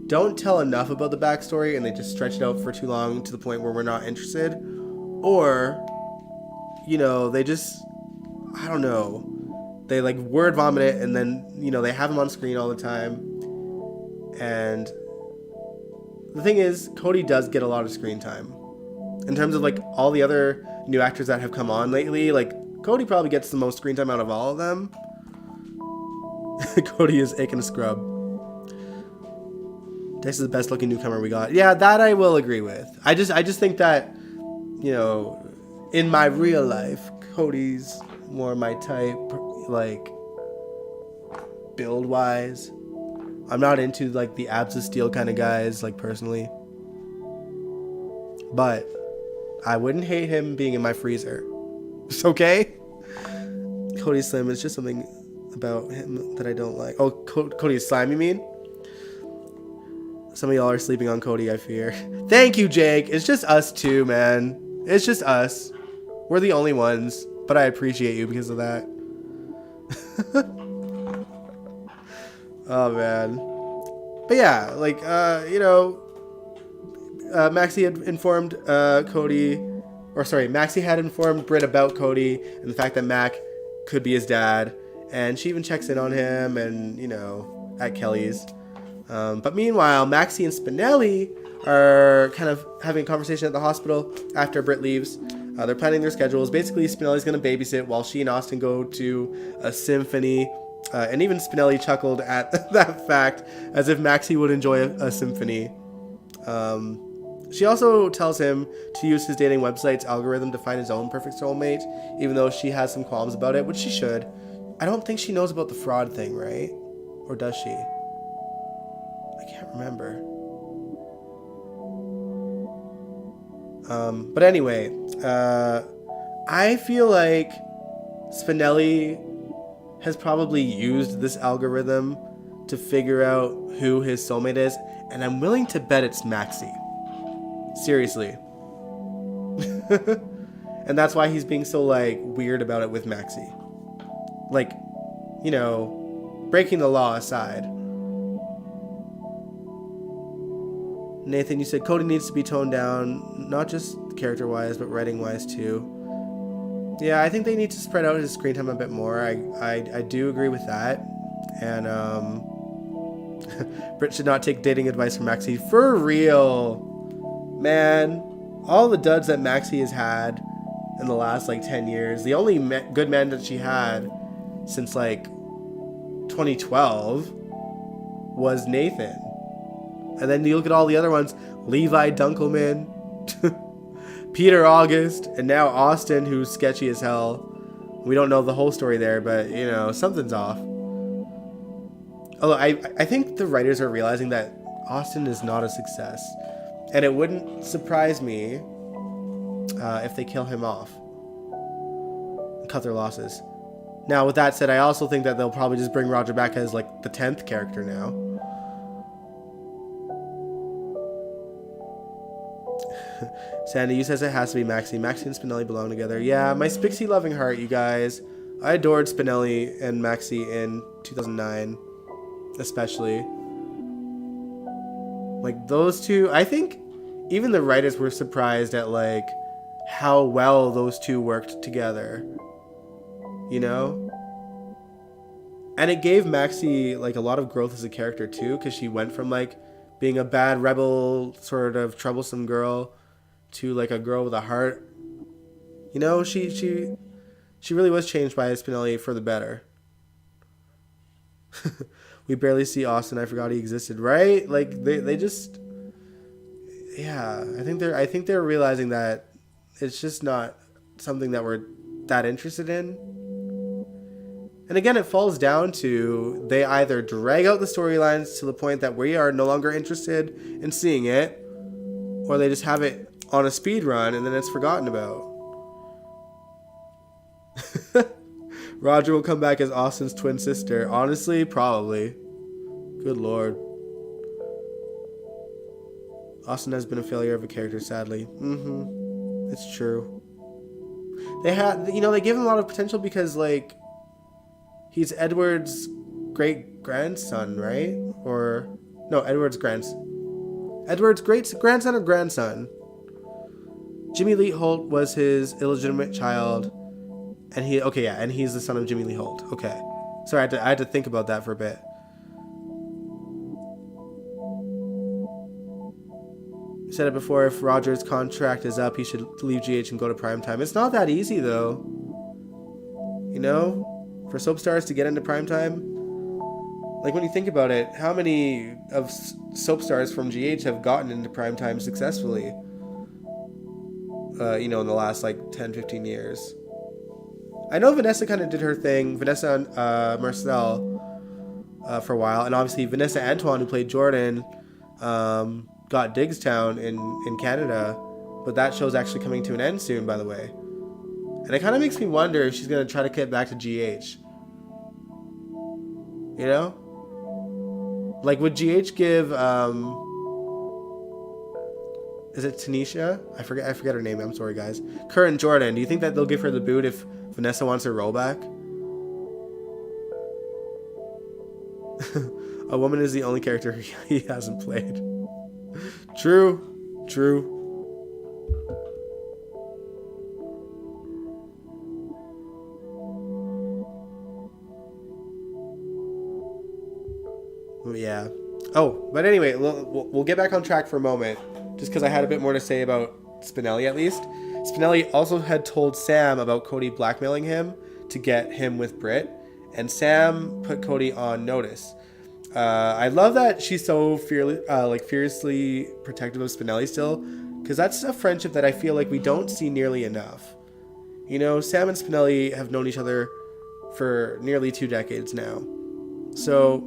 don't tell enough about the backstory and they just stretch it out for too long to the point where we're not interested, or, you know, they just, I don't know, they like word vomit it and then, you know, they have him on screen all the time. And the thing is, Cody does get a lot of screen time. In terms of like all the other new actors that have come on lately, like Cody probably gets the most screen time out of all of them. Cody is aching a scrub. Dex is the best looking newcomer we got. Yeah, that I will agree with. I just think that, you know, in my real life, Cody's more my type, like, build wise. I'm not into like the abs of steel kind of guys, like, personally. But I wouldn't hate him being in my freezer. It's okay. Cody Slim is just something about him that I don't like. Oh, Cody is Slime, you mean? Some of y'all are sleeping on Cody, I fear. Thank you, Jake. It's just us two, man. It's just us. We're the only ones. But I appreciate you because of that. Oh, man. But yeah, like, you know, Maxie had informed Maxie had informed Britt about Cody and the fact that Mac could be his dad. And she even checks in on him and, you know, at Kelly's. But meanwhile, Maxie and Spinelli are kind of having a conversation at the hospital after Britt leaves. They're planning their schedules. Basically, Spinelli's going to babysit while she and Austin go to a symphony. And even Spinelli chuckled at that fact, as if Maxie would enjoy a symphony. She also tells him to use his dating website's algorithm to find his own perfect soulmate, even though she has some qualms about it, which she should. I don't think she knows about the fraud thing, right? Or does she? I can't remember. But anyway, I feel like Spinelli has probably used this algorithm to figure out who his soulmate is, and I'm willing to bet it's Maxie. Seriously. And that's why he's being so, like, weird about it with Maxie. Like, you know, breaking the law aside. Nathan, you said Cody needs to be toned down, not just character-wise, but writing-wise, too. Yeah, I think they need to spread out his screen time a bit more. I do agree with that. And, Britt should not take dating advice from Maxie. For real. Man, all the duds that Maxie has had in the last, like, 10 years, the only good man that she had since, like, 2012 was Nathan. And then you look at all the other ones, Levi Dunkelman, Peter August, and now Austin, who's sketchy as hell. We don't know the whole story there, but, you know, something's off. Although I think the writers are realizing that Austin is not a success. And it wouldn't surprise me if they kill him off and cut their losses. Now, with that said, I also think that they'll probably just bring Roger back as, like, the 10th character now. Sandy, you says it has to be Maxie. Maxie and Spinelli belong together. Yeah, my Spixie loving heart, you guys. I adored Spinelli and Maxie in 2009, especially. Like, those two, I think even the writers were surprised at, like, how well those two worked together. You know? And it gave Maxie, like, a lot of growth as a character, too, because she went from, like, being a bad rebel, sort of troublesome girl to, like, a girl with a heart. You know, she really was changed by Spinelli for the better. We barely see Austin. I forgot he existed, right? Like, they just... Yeah, I think they're realizing that it's just not something that we're that interested in. And again, it falls down to they either drag out the storylines to the point that we are no longer interested in seeing it, or they just have it on a speed run and then it's forgotten about. Roger will come back as Austin's twin sister. Honestly, probably. Good lord. Austin has been a failure of a character, sadly. It's true. They give him a lot of potential because, like, he's Edward's great-grandson, right? Or, no, Edward's great-grandson or grandson. Jimmy Lee Holt was his illegitimate child. And he's the son of Jimmy Lee Holt. Okay. Sorry, I had to think about that for a bit. I said it before, if Roger's contract is up, he should leave GH and go to primetime. It's not that easy, though. You know? For soap stars to get into primetime. Like, when you think about it, how many of soap stars from GH have gotten into primetime successfully? In the last, 10, 15 years. I know Vanessa kind of did her thing. Vanessa and Marcel for a while. And obviously Vanessa Antoine, who played Jordan, got Digstown in Canada. But that show's actually coming to an end soon, by the way. And it kind of makes me wonder if she's going to try to get back to GH. You know? Like, would GH give... is it Tanisha? I forget her name. I'm sorry, guys. Curran Jordan. Do you think that they'll give her the boot if Vanessa wants her role back? A woman is the only character he hasn't played. True. Yeah. Oh, but anyway, we'll get back on track for a moment. Just because I had a bit more to say about Spinelli, at least. Spinelli also had told Sam about Cody blackmailing him to get him with Britt, and Sam put Cody on notice. I love that she's so fiercely protective of Spinelli still, because that's a friendship that I feel like we don't see nearly enough. You know, Sam and Spinelli have known each other for nearly 2 decades now. So,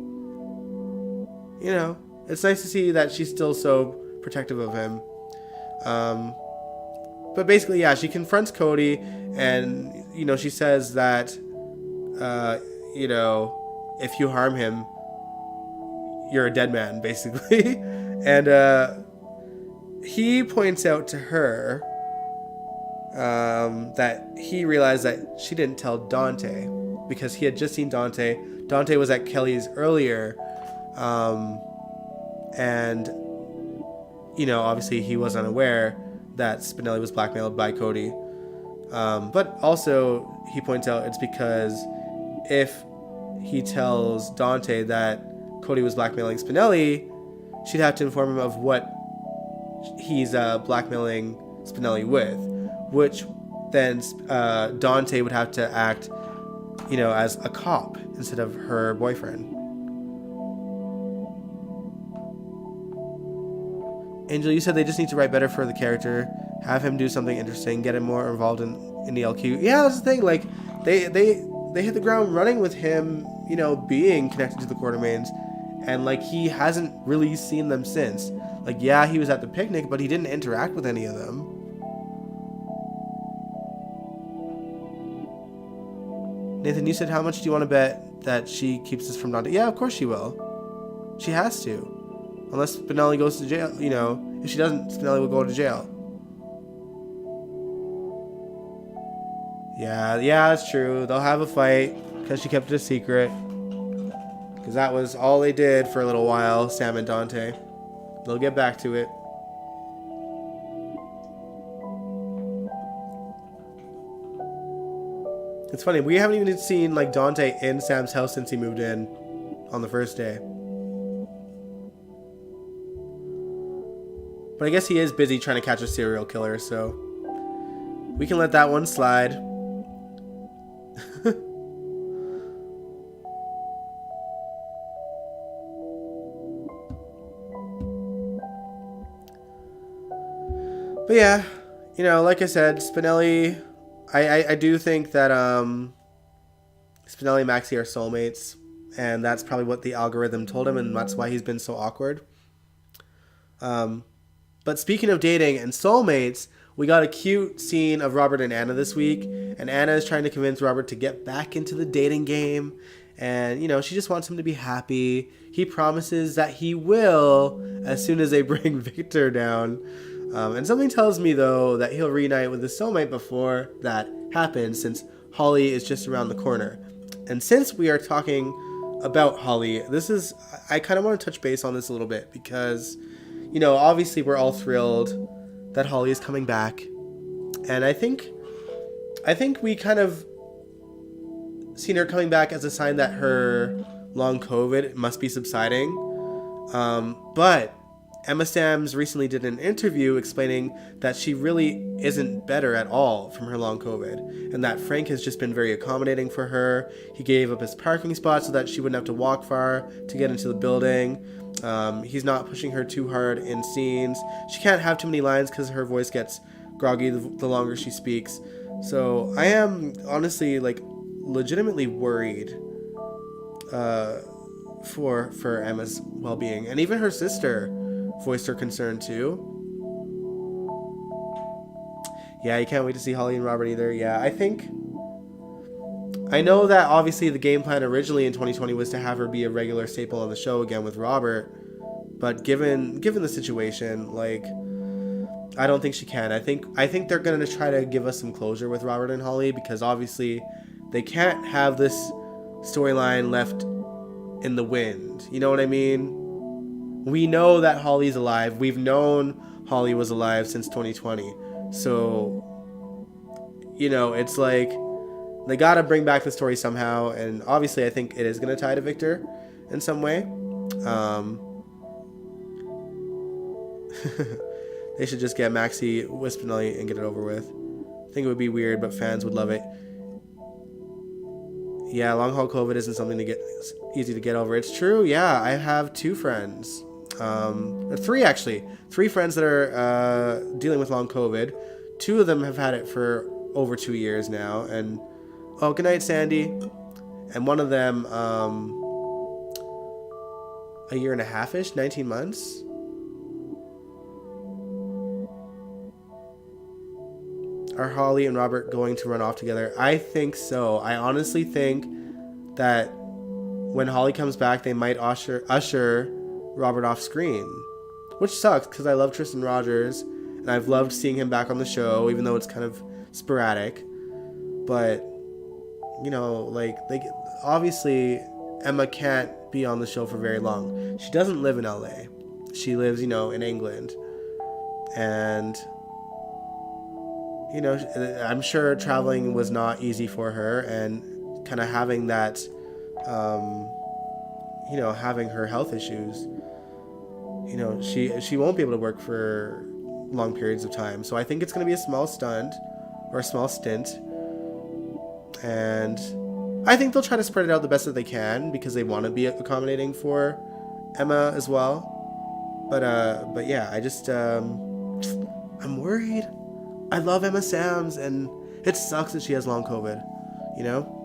you know, it's nice to see that she's still so protective of him. But basically, yeah, she confronts Cody, and, you know, she says that, you know, if you harm him, you're a dead man, basically. And he points out to her that he realized that she didn't tell Dante, because he had just seen Dante. Dante was at Kelly's earlier, and, you know, obviously he was unaware that Spinelli was blackmailed by Cody. But also, he points out it's because if he tells Dante that Cody was blackmailing Spinelli, she'd have to inform him of what he's blackmailing Spinelli with, which then Dante would have to act, you know, as a cop instead of her boyfriend. Angel, you said they just need to write better for the character, have him do something interesting, get him more involved in the LQ. Yeah, that's the thing. Like, they hit the ground running with him, you know, being connected to the Quartermains, and, like, he hasn't really seen them since. Like, yeah, he was at the picnic, but he didn't interact with any of them. Nathan, you said, how much do you want to bet that she keeps this from Dante? Yeah, of course she will. She has to. Unless Spinelli goes to jail, you know. If she doesn't, Spinelli will go to jail. Yeah, that's true. They'll have a fight because she kept it a secret. Because that was all they did for a little while, Sam and Dante. They'll get back to it. It's funny, we haven't even seen like Dante in Sam's house since he moved in on the first day. But I guess he is busy trying to catch a serial killer, so we can let that one slide. But yeah, you know, like I said, Spinelli, I do think that Spinelli and Maxie are soulmates, and that's probably what the algorithm told him, and that's why he's been so awkward. But speaking of dating and soulmates, we got a cute scene of Robert and Anna this week, and Anna is trying to convince Robert to get back into the dating game, and, you know, she just wants him to be happy. He promises that he will as soon as they bring Victor down. And something tells me, though, that he'll reunite with his soulmate before that happens, since Holly is just around the corner. And since we are talking about Holly, I kind of want to touch base on this a little bit, because, you know, obviously we're all thrilled that Holly is coming back. And I think we kind of seen her coming back as a sign that her long COVID must be subsiding. But Emma Samms recently did an interview explaining that she really isn't better at all from her long COVID, and that Frank has just been very accommodating for her. He gave up his parking spot so that she wouldn't have to walk far to get into the building. He's not pushing her too hard in scenes. She can't have too many lines because her voice gets groggy the longer she speaks. So I am honestly, like, legitimately worried for Emma's well-being, and even her sister voiced her concern too. Yeah, you can't wait to see Holly and Robert either. Yeah, I know that obviously the game plan originally in 2020 was to have her be a regular staple on the show again with Robert, but given the situation, like, I don't think she can. I think they're going to try to give us some closure with Robert and Holly, because obviously they can't have this storyline left in the wind. You know what I mean? We know that Holly's alive. We've known Holly was alive since 2020. So, you know, it's like they got to bring back the story somehow. And obviously I think it is going to tie to Victor in some way. They should just get Maxie with Spinelli and get it over with. I think it would be weird, but fans would love it. Yeah, long haul COVID isn't something easy to get over. It's true. Yeah, I have 2 friends. 3 actually. 3 friends that are dealing with long COVID. 2 of them have had it for over 2 years now. And oh, good night, Sandy. And one of them, a year and a half-ish, 19 months. Are Holly and Robert going to run off together? I think so. I honestly think that when Holly comes back, they might usher Robert off screen, which sucks because I love Tristan Rogers and I've loved seeing him back on the show, even though it's kind of sporadic. But, you know, like, obviously Emma can't be on the show for very long. She doesn't live in LA. She lives, you know, in England. And, you know, I'm sure traveling was not easy for her, and kind of having that, you know, having her health issues, you know, she won't be able to work for long periods of time. So I think it's going to be a small stint. And I think they'll try to spread it out the best that they can, because they want to be accommodating for Emma as well. But yeah, I just, I'm worried. I love Emma Samms, and it sucks that she has long COVID, you know?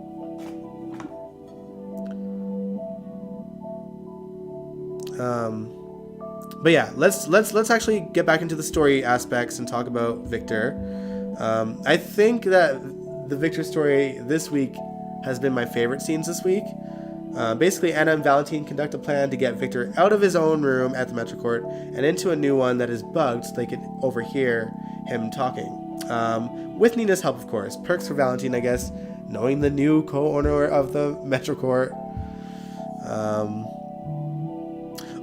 But yeah, let's actually get back into the story aspects and talk about Victor. I think that the Victor story this week has been my favorite scenes this week. Basically, Anna and Valentine conduct a plan to get Victor out of his own room at the Metro Court and into a new one that is bugged so they can overhear him talking. With Nina's help, of course. Perks for Valentine, I guess, knowing the new co-owner of the Metrocourt.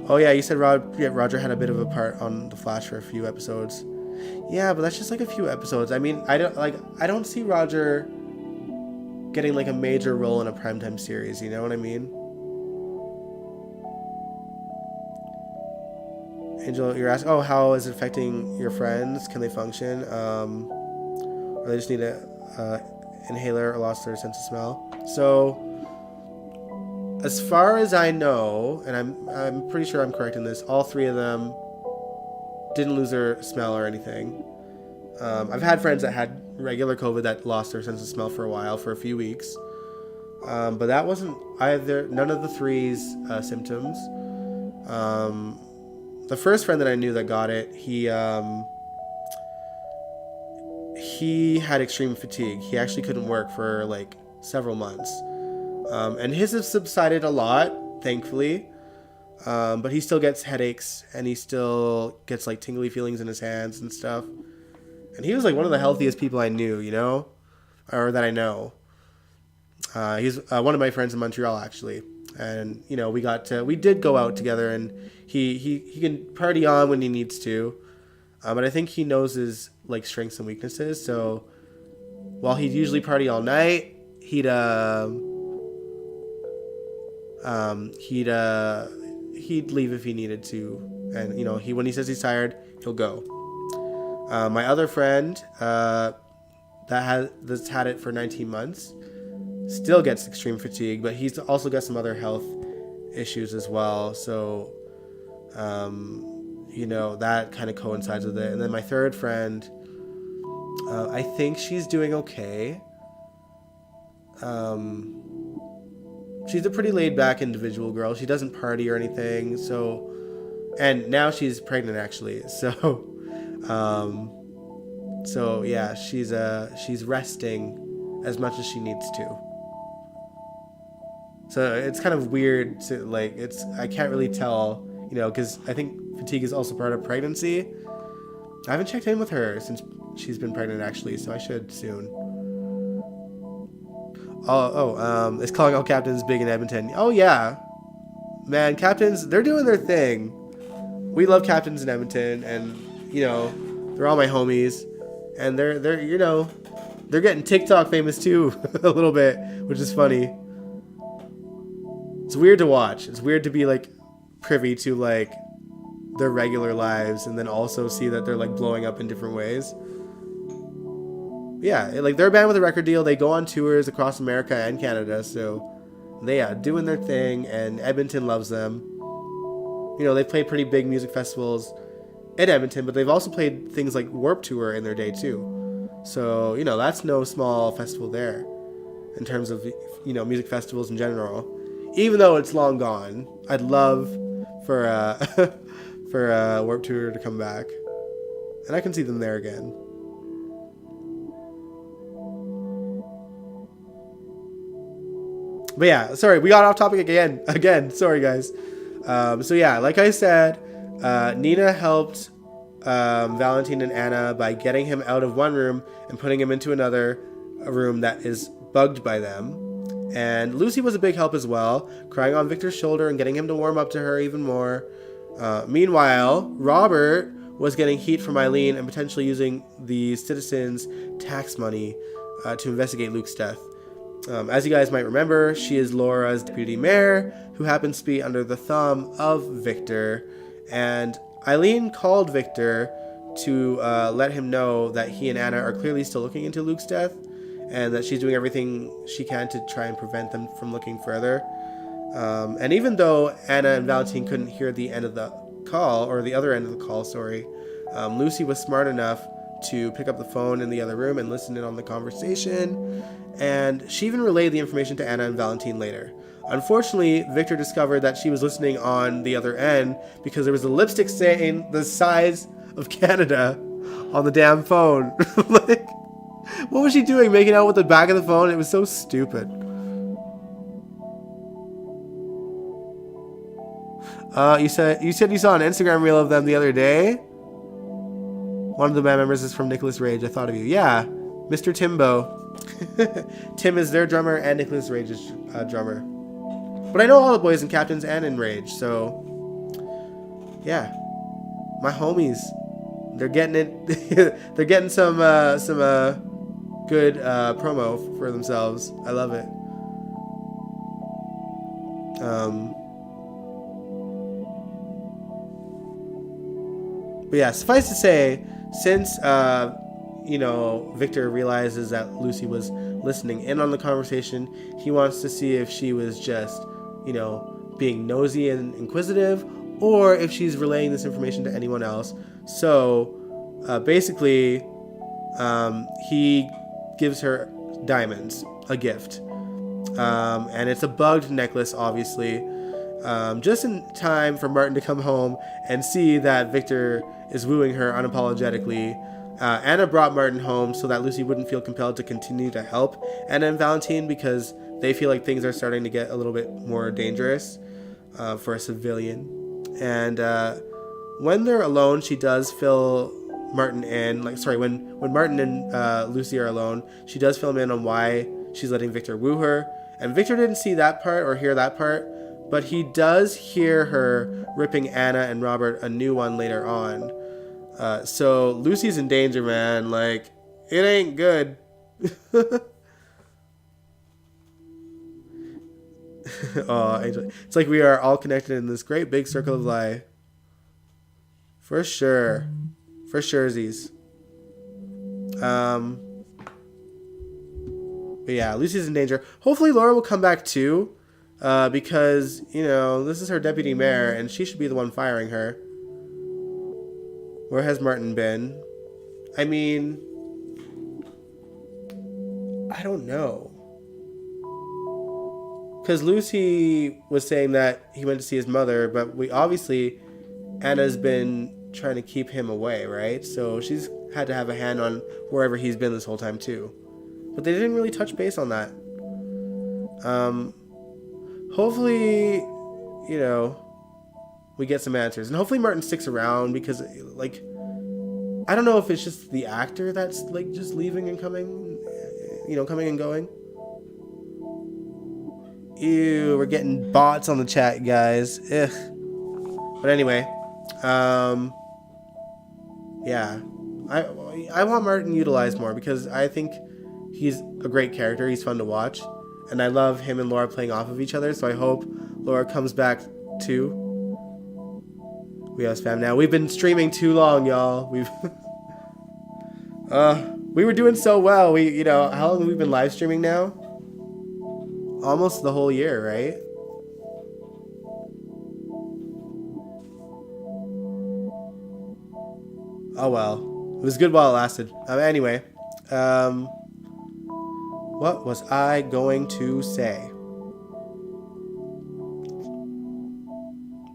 Oh yeah, you said Roger had a bit of a part on The Flash for a few episodes. Yeah, but that's just like a few episodes. I mean, I don't see Roger getting like a major role in a primetime series, you know what I mean? Angel, you're asking, oh, how is it affecting your friends? Can they function? Or they just need a inhaler or lost their sense of smell? So, as far as I know, and I'm pretty sure I'm correct in this, all three of them didn't lose their smell or anything. I've had friends that had regular COVID that lost their sense of smell for a while, for a few weeks. But that wasn't none of the three's symptoms. The first friend that I knew that got it, he had extreme fatigue. He actually couldn't work for like several months. And his has subsided a lot, thankfully. But he still gets headaches and he still gets like tingly feelings in his hands and stuff. And he was like one of the healthiest people I knew, you know, or that I know. He's one of my friends in Montreal, actually. And, you know, we did go out together, and he can party on when he needs to. But I think he knows his like strengths and weaknesses. So while he'd usually party all night, he'd leave if he needed to. And, you know, when he says he's tired, he'll go. My other friend that's had it for 19 months still gets extreme fatigue, but he's also got some other health issues as well. So, you know, that kind of coincides with it. And then my third friend, I think she's doing okay. She's a pretty laid-back individual girl. She doesn't party or anything. So, and now she's pregnant, actually. So, yeah, she's resting as much as she needs to. So it's kind of weird to like, I can't really tell, you know, because I think fatigue is also part of pregnancy. I haven't checked in with her since she's been pregnant, actually, so I should soon. Is calling all captains big in Edmonton? Oh yeah, man, captains, they're doing their thing. We love captains in Edmonton, and you know, they're all my homies, and they're you know, they're getting TikTok famous too a little bit, which is funny. It's weird to watch. It's weird to be like privy to like their regular lives and then also see that they're like blowing up in different ways. Yeah, like they're a band with a record deal. They go on tours across America and Canada, so they are doing their thing, and Edmonton loves them. You know, they play pretty big music festivals in Edmonton, but they've also played things like Warped Tour in their day too. So, you know, that's no small festival there in terms of, you know, music festivals in general. Even though it's long gone, I'd love for Warped Tour to come back, and I can see them there again. But yeah, sorry, we got off topic again. Sorry, guys. So yeah, like I said, Nina helped Valentine and Anna by getting him out of one room and putting him into another room that is bugged by them. And Lucy was a big help as well, crying on Victor's shoulder and getting him to warm up to her even more. Meanwhile, Robert was getting heat from Eileen and potentially using the citizens' tax money to investigate Luke's death. As you guys might remember, she is Laura's deputy mayor, who happens to be under the thumb of Victor. And Eileen called Victor to let him know that he and Anna are clearly still looking into Luke's death, and that she's doing everything she can to try and prevent them from looking further. And even though Anna and Valentine couldn't hear the end of the call, or the other end of the call, Lucy was smart enough to pick up the phone in the other room and listen in on the conversation, and she even relayed the information to Anna and Valentine later. Unfortunately, Victor discovered that she was listening on the other end because there was a lipstick stain the size of Canada on the damn phone. Like, what was she doing, making out with the back of the phone? It was so stupid. You said you saw an Instagram reel of them the other day. One of the band members is from Nicholas Rage. I thought of you. Yeah, Mr. Timbo. Tim is their drummer and Nicholas Rage's drummer. But I know all the boys in Captains and in Rage, so yeah, my homies, they're getting it. They're getting some good promo for themselves. I love it. But yeah, suffice to say, since Victor realizes that Lucy was listening in on the conversation, he wants to see if she was just, being nosy and inquisitive, or if she's relaying this information to anyone else. So basically, he gives her diamonds, a gift. And it's a bugged necklace, obviously, just in time for Martin to come home and see that Victor is wooing her unapologetically. Anna brought Martin home so that Lucy wouldn't feel compelled to continue to help Anna and Valentine, because they feel like things are starting to get a little bit more dangerous for a civilian. And when they're alone, she does fill Martin in. When Martin and Lucy are alone, she does fill him in on why she's letting Victor woo her. And Victor didn't see that part or hear that part, but he does hear her ripping Anna and Robert a new one later on. So Lucy's in danger, man. Like, it ain't good. Oh, Angel. It's like we are all connected in this great big circle of life. For sure. For surezies. But yeah, Lucy's in danger. Hopefully Laura will come back too. Because, this is her deputy mayor and she should be the one firing her. Where has Martin been? I mean, I don't know. Because Lucy was saying that he went to see his mother, but Anna's been trying to keep him away, right? So she's had to have a hand on wherever he's been this whole time too. But they didn't really touch base on that. Hopefully, we get some answers. And hopefully Martin sticks around, because, I don't know if it's just the actor that's, just leaving and coming, coming and going. Ew, we're getting bots on the chat, guys. Ugh. But anyway, yeah. I want Martin utilized more, because I think he's a great character. He's fun to watch. And I love him and Laura playing off of each other, so I hope Laura comes back too. We have spam now. We've been streaming too long, y'all. We were doing so well. How long have we been live streaming now? Almost the whole year, right? Oh well. It was good while it lasted. Anyway. What was I going to say?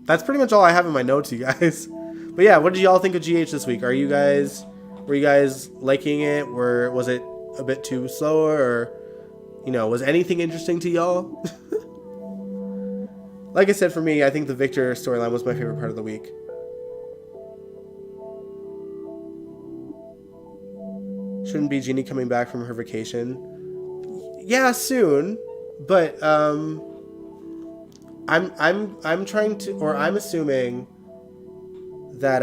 That's pretty much all I have in my notes, you guys. But yeah, what did y'all think of GH this week? Were you guys liking it? Was it a bit too slower, or was anything interesting to y'all? Like I said, for me, I think the Victor storyline was my favorite part of the week. Shouldn't be Jeannie coming back from her vacation? Yeah, soon. But I'm trying to, or I'm assuming that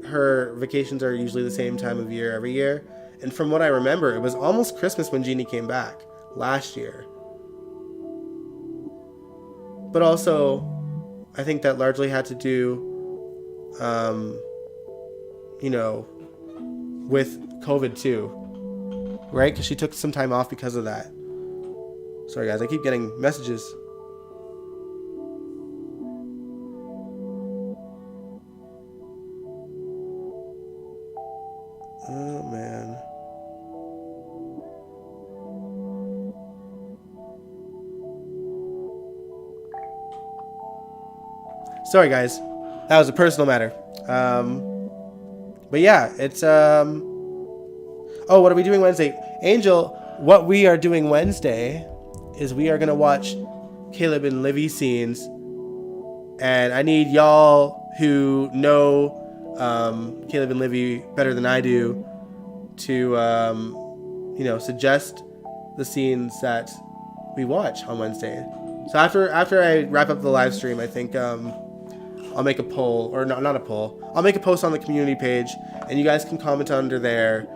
her vacations are usually the same time of year every year. And from what I remember, it was almost Christmas when Jeannie came back last year. But also, I think that largely had to do, with COVID too, right? Because she took some time off because of that. Sorry guys, I keep getting messages. Oh man. Sorry guys, that was a personal matter. But yeah, it's oh, what are we doing Wednesday? Angel, what we are doing Wednesday is we are gonna watch Caleb and Livy scenes, and I need y'all who know Caleb and Livy better than I do to suggest the scenes that we watch on Wednesday. So after I wrap up the live stream, I think I'll make a poll, or not a poll. I'll make a post on the community page, and you guys can comment under there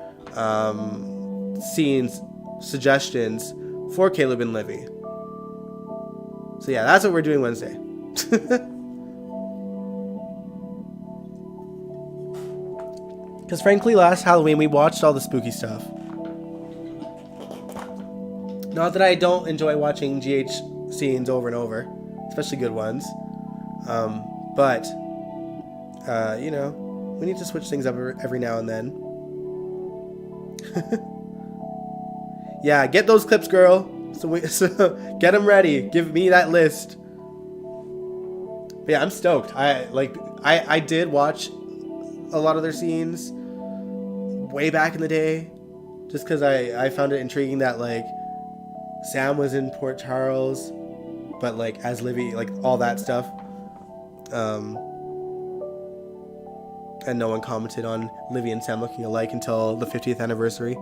scenes suggestions for Caleb and Livy. So yeah, that's what we're doing Wednesday. Because frankly, last Halloween we watched all the spooky stuff. Not that I don't enjoy watching GH scenes over and over, especially good ones. But we need to switch things up every now and then. Yeah, get those clips, girl. So get them ready. Give me that list. But yeah, I'm stoked. I did watch a lot of their scenes way back in the day, just because I found it intriguing that like Sam was in Port Charles, but like as Livy, like all that stuff. And no one commented on Livy and Sam looking alike until the 50th anniversary.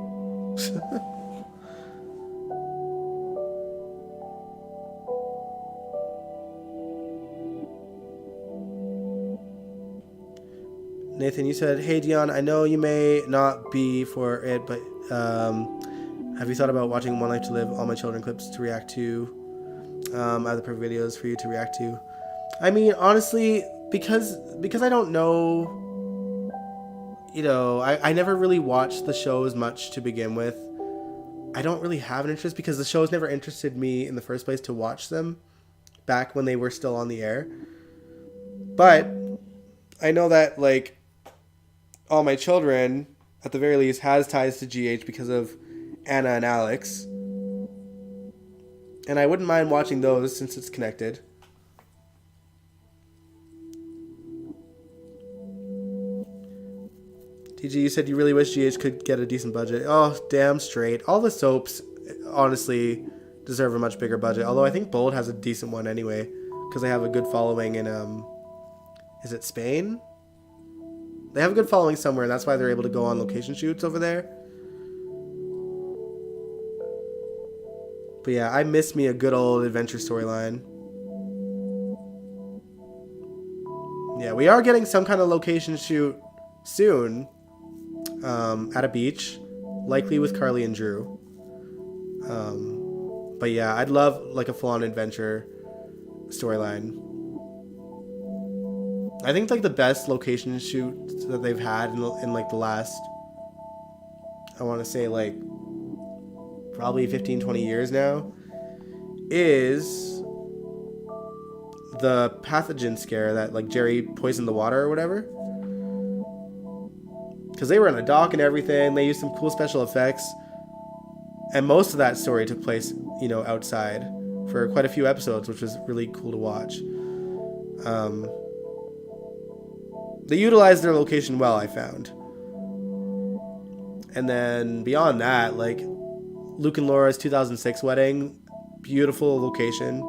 Nathan, you said, "Hey Dion, I know you may not be for it, but have you thought about watching One Life to Live, All My Children clips to react to? I have the perfect videos for you to react to." I mean, honestly, because I don't know, I never really watched the shows much to begin with. I don't really have an interest because the shows never interested me in the first place to watch them back when they were still on the air. But I know that, like, All My Children, at the very least, has ties to GH because of Anna and Alex. And I wouldn't mind watching those since it's connected. TG, you said you really wish GH could get a decent budget. Oh, damn straight. All the soaps, honestly, deserve a much bigger budget. Although I think Bold has a decent one anyway, because they have a good following in, is it Spain? They have a good following somewhere, and that's why they're able to go on location shoots over there. But yeah, I miss me a good old adventure storyline. Yeah, we are getting some kind of location shoot soon, at a beach, likely with Carly and Drew. But yeah, I'd love like a full-on adventure storyline. I think like the best location shoot that they've had in like the last, I want to say like probably 15-20 years now, is the pathogen scare that like Jerry poisoned the water or whatever. Because they were on a dock and everything. They used some cool special effects. And most of that story took place, outside for quite a few episodes, which was really cool to watch. They utilized their location well, I found. And then beyond that, like Luke and Laura's 2006 wedding, beautiful location.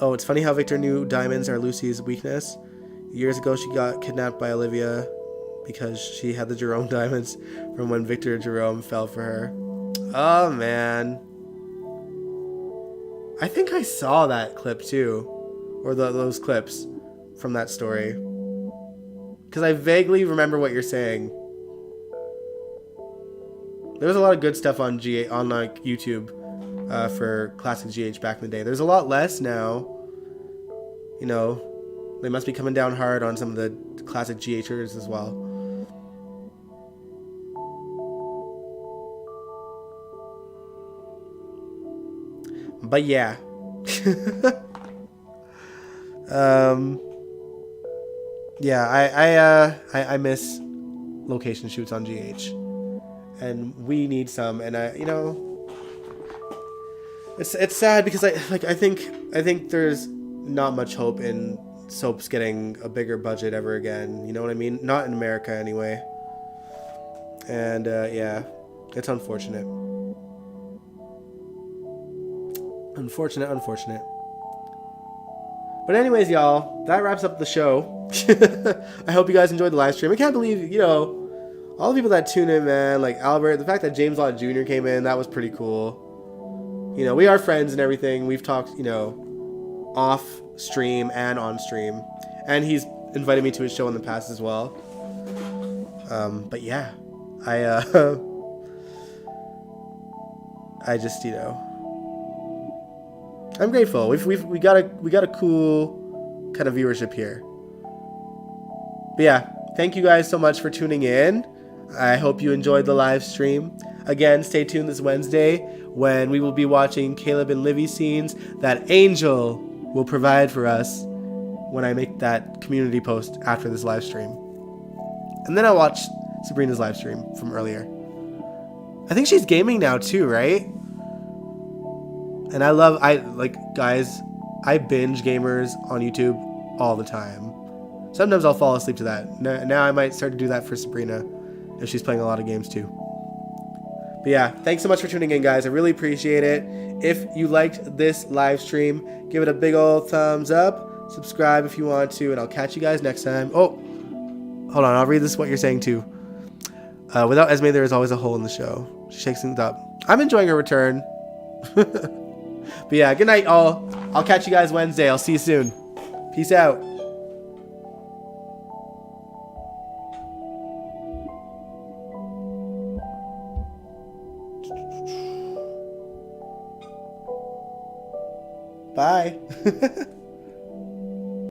Oh, it's funny how Victor knew diamonds are Lucy's weakness. Years ago, she got kidnapped by Olivia because she had the Jerome diamonds from when Victor Jerome fell for her. Oh, man. I think I saw that clip, too. Or those clips from that story. Because I vaguely remember what you're saying. There was a lot of good stuff on like YouTube for classic GH back in the day. There's a lot less now. They must be coming down hard on some of the classic GHers as well. But yeah. Yeah, I miss location shoots on GH. And we need some, and it's sad because I think there's not much hope in soaps getting a bigger budget ever again. You know what I mean? Not in America anyway. And yeah, it's unfortunate. Unfortunate, unfortunate. But anyways, y'all, that wraps up the show. I hope you guys enjoyed the live stream. I can't believe, all the people that tune in, man. Like Albert, the fact that James Lott Jr. came in, that was pretty cool. We are friends and everything. We've talked, off stream and on stream. And he's invited me to his show in the past as well. But yeah, I just, I'm grateful. We got a cool kind of viewership here. But yeah, thank you guys so much for tuning in. I hope you enjoyed the live stream. Again, stay tuned this Wednesday when we will be watching Caleb and Livy scenes that Angel will provide for us when I make that community post after this live stream. And then I'll watch Sabrina's live stream from earlier. I think she's gaming now too, right? And guys, I binge gamers on YouTube all the time. Sometimes I'll fall asleep to that. Now I might start to do that for Sabrina if she's playing a lot of games too. But yeah, thanks so much for tuning in, guys. I really appreciate it. If you liked this live stream, give it a big old thumbs up. Subscribe if you want to, and I'll catch you guys next time. Oh, hold on. I'll read this what you're saying too. Without Esme, there is always a hole in the show. She shakes things up. I'm enjoying her return. But yeah, good night, all. I'll catch you guys Wednesday. I'll see you soon. Peace out. Bye.